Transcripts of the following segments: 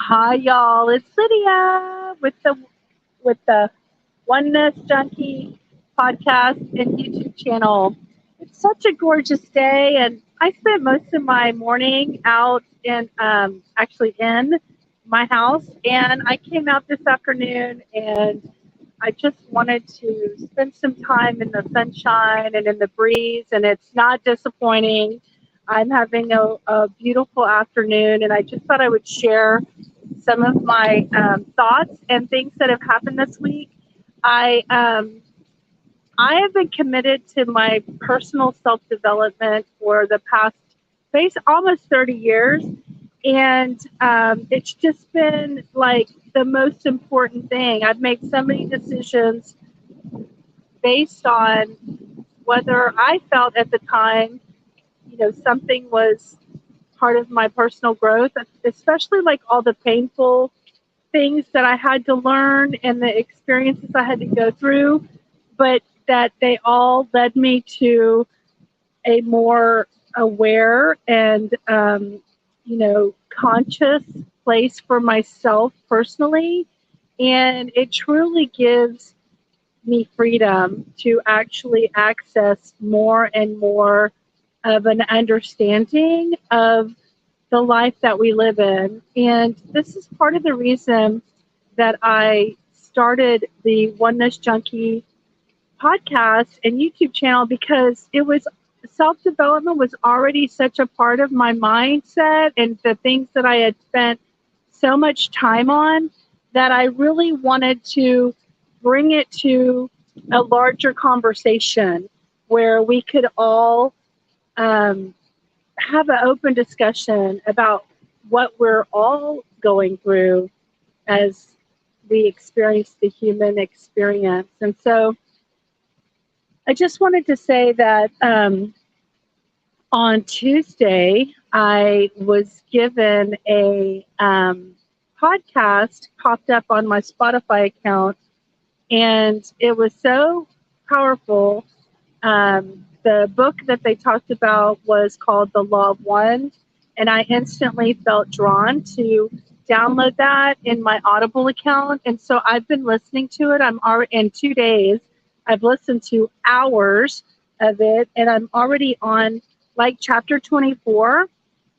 Hi, y'all. It's Lydia with the Oneness Junkie podcast and YouTube channel. It's such a gorgeous day, and I spent most of my morning out actually in my house, and I came out this afternoon, and I just wanted to spend some time in the sunshine and in the breeze, and it's not disappointing. I'm having a beautiful afternoon, and I just thought I would share some of my thoughts and things that have happened this week. I um, I have been committed to my personal self development for the past almost 30 years, and it's just been like the most important thing. I've made so many decisions based on whether I felt at the time, something was part of my personal growth, especially like all the painful things that I had to learn and the experiences I had to go through, but that they all led me to a more aware and, conscious place for myself personally. And it truly gives me freedom to actually access more and more of an understanding of the life that we live in. And this is part of the reason that I started the Oneness Junkie podcast and YouTube channel, because it was self development was already such a part of my mindset and the things that I had spent so much time on, that I really wanted to bring it to a larger conversation where we could all have an open discussion about what we're all going through as we experience the human experience. And so I just wanted to say that on Tuesday, I was given a podcast popped up on my Spotify account, and it was so powerful. The book that they talked about was called The Law of One, and I instantly felt drawn to download that in my Audible account. And so I've been listening to it. I'm already in 2 days. I've listened to hours of it, and I'm already on like chapter 24.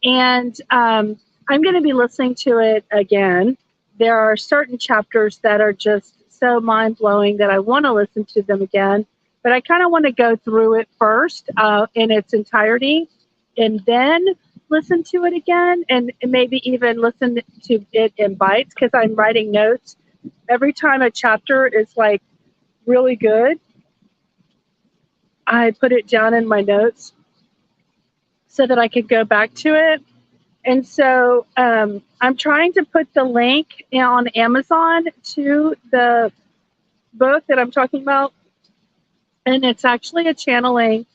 And I'm going to be listening to it again. There are certain chapters that are just so mind blowing that I want to listen to them again. But I kind of want to go through it first in its entirety, and then listen to it again, and maybe even listen to it in bites, because I'm writing notes. Every time a chapter is like really good, I put it down in my notes so that I could go back to it. And so I'm trying to put the link on Amazon to the book that I'm talking about. And it's actually a channeling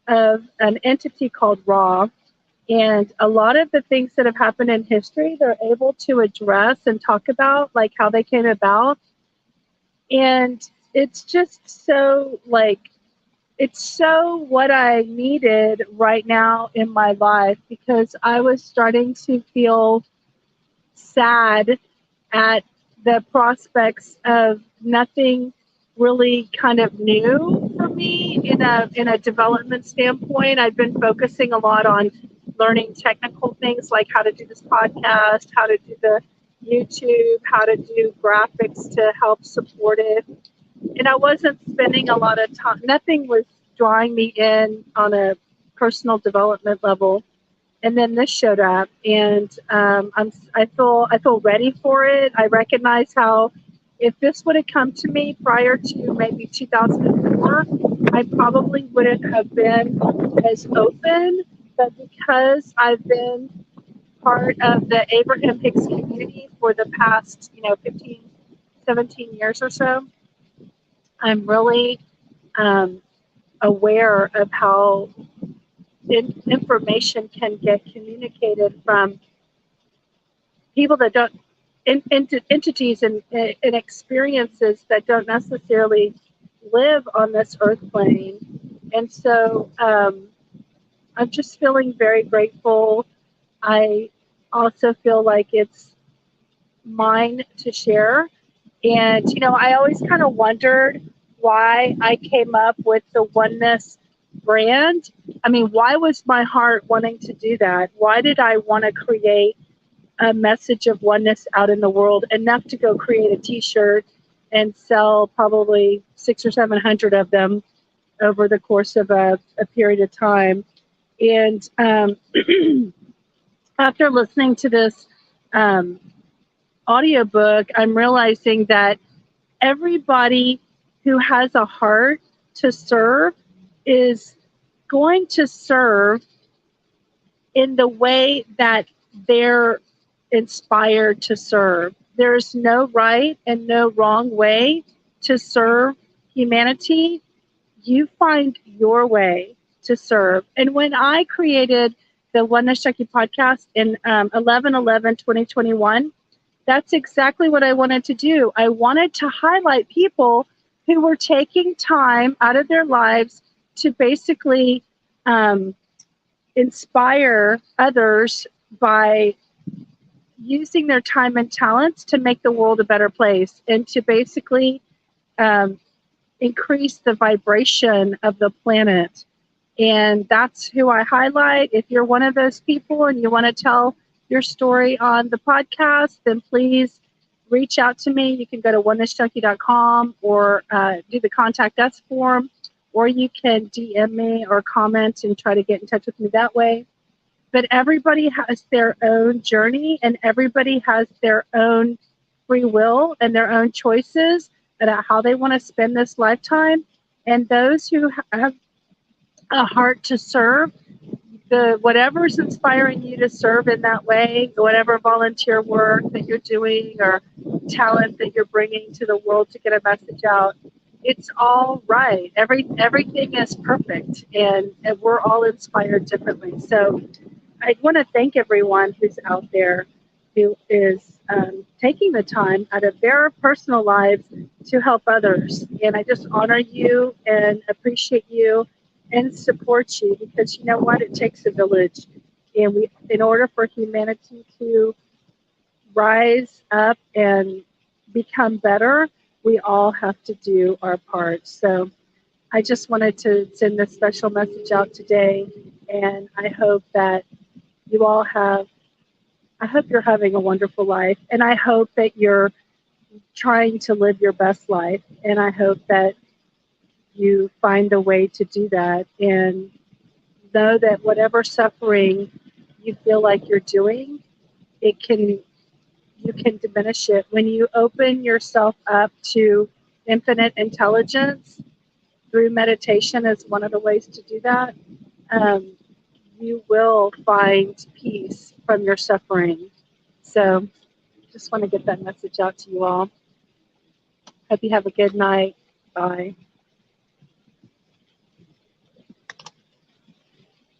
of an entity called Ra. And a lot of the things that have happened in history, they're able to address and talk about, like how they came about. And it's just so it's so what I needed right now in my life, because I was starting to feel sad at the prospects of nothing really kind of new for me in a development standpoint. I've been focusing a lot on learning technical things like how to do this podcast, how to do the YouTube, how to do graphics to help support it. And I wasn't spending a lot of time. Nothing was drawing me in on a personal development level. And then this showed up, and I feel ready for it. I recognize how, if this would have come to me prior to maybe 2004, I probably wouldn't have been as open. But because I've been part of the Abraham Hicks community for the past 15, 17 years or so, I'm really aware of how information can get communicated from people that don't, entities and experiences that don't necessarily live on this earth plane. And so I'm just feeling very grateful. I also feel like it's mine to share. And, I always kind of wondered why I came up with the Oneness brand. I mean, why was my heart wanting to do that? Why did I want to create a message of oneness out in the world, enough to go create a t-shirt and sell probably 600 or 700 of them over the course of a period of time? And after listening to this audiobook, I'm realizing that everybody who has a heart to serve is going to serve in the way that they're inspired to serve. There's no right and no wrong way to serve humanity. You find your way to serve. And when I created the Oneness Junkie podcast in 11/11/2021, that's exactly what I wanted to do. I wanted to highlight people who were taking time out of their lives to basically inspire others by using their time and talents to make the world a better place, and to basically increase the vibration of the planet. And that's who I highlight. If you're one of those people and you want to tell your story on the podcast, then please reach out to me. You can go to onenessjunkie.com or do the contact us form, or you can DM me or comment and try to get in touch with me that way. But everybody has their own journey, and everybody has their own free will and their own choices about how they want to spend this lifetime. And those who have a heart to serve, whatever's inspiring you to serve in that way, whatever volunteer work that you're doing or talent that you're bringing to the world to get a message out, it's all right. Everything is perfect, and we're all inspired differently. So I want to thank everyone who's out there who is taking the time out of their personal lives to help others. And I just honor you and appreciate you and support you, because you know what? It takes a village. And in order for humanity to rise up and become better, we all have to do our part. So I just wanted to send this special message out today, and I hope that you all I hope you're having a wonderful life, and I hope that you're trying to live your best life, and I hope that you find a way to do that, and know that whatever suffering you feel like you're doing, you can diminish it. When you open yourself up to infinite intelligence through meditation, is one of the ways to do that. You will find peace from your suffering. So just want to get that message out to you all. Hope you have a good night. Bye.